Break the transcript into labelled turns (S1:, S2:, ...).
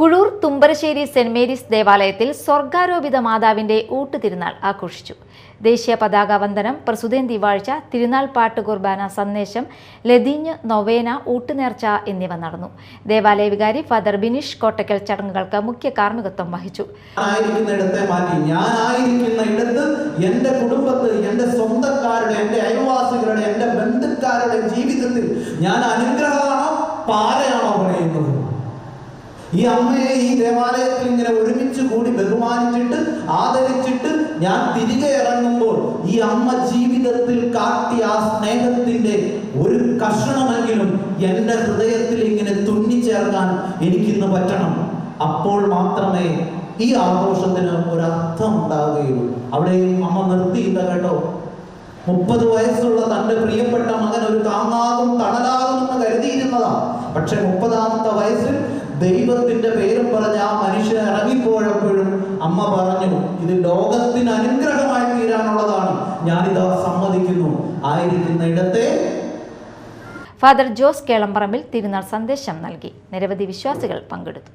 S1: Kuzhur Thumbarassery saint Mary's ദേവാലയത്തിൽ സ്വർഗാരോപിത മാതാവിന്റെ ഊട്ടുതിരുനാൾ ആഘോഷിച്ചു. ദേശീയ പതാക വന്ദനം, പ്രസുതേന്തി വാഴ്ച, തിരുനാൾ പാട്ട് കുർബാന, സന്ദേശം, ലതീഞ്ഞ്, നൊവേന, ഊട്ടുനേർച്ച എന്നിവ നടന്നു. ദേവാലയ വികാരി ഫാദർ ബിനീഷ് കോട്ടക്കൽ ചടങ്ങുകൾക്ക് മുഖ്യ കാർമ്മികത്വം വഹിച്ചു.
S2: എന്റെ കുടുംബത്തിൽ, എന്റെ സ്വന്തക്കാരുടെ, എന്റെ അയൽവാസികളുടെ, എന്റെ ബന്ധുക്കാരുടെ ജീവിതത്തിൽ ഞാൻ അനുഗ്രഹമാണോ പാരയാണോ പറയുന്നത്? ഈ അമ്മയെ ഈ ദേവാലയത്തിൽ ഇങ്ങനെ ഒരുമിച്ച് കൂടി ബഹുമാനിച്ചിട്ട് ആദരിച്ചിട്ട് ഞാൻ തിരികെ ഇറങ്ങുമ്പോൾ ഈ അമ്മ ജീവിതത്തിൽ കാട്ടിയ ആ സ്നേഹത്തിന്റെ ഒരു കഷണമെങ്കിലും എൻ്റെ ഹൃദയത്തിൽ ഇങ്ങനെ തുന്നിച്ചേർക്കാൻ എനിക്കിന്ന് പറ്റണം. അപ്പോൾ മാത്രമേ ഈ ആഘോഷത്തിന് ഒരർത്ഥം ഉണ്ടാവുകയുള്ളൂ. അവിടെയും അമ്മ നിർത്തിയില്ല കേട്ടോ. 30 വയസ്സുള്ള തൻ്റെ പ്രിയപ്പെട്ട മകൻ ഒരു താങ്ങാകും തണലാകുമെന്ന് കരുതിയിരുന്നതാ. പക്ഷെ 30ാമത്തെ വയസ്സിൽ ദൈവത്തിന്റെ പേരും പറഞ്ഞ് ആ മനുഷ്യൻ ഇറങ്ങിപ്പോഴപ്പോഴും അമ്മ പറഞ്ഞു, ഇത് ലോകത്തിന് അനുഗ്രഹമായി തീരാനുള്ളതാണ്, ഞാനിത് സമ്മതിക്കുന്നു. ആയിരിക്കുന്ന ഇടത്തെ
S1: ഫാദർ ജോസ് കേളമ്പറമ്പിൽ തിരുനാൾ സന്ദേശം നൽകി. നിരവധി വിശ്വാസികൾ പങ്കെടുത്തു.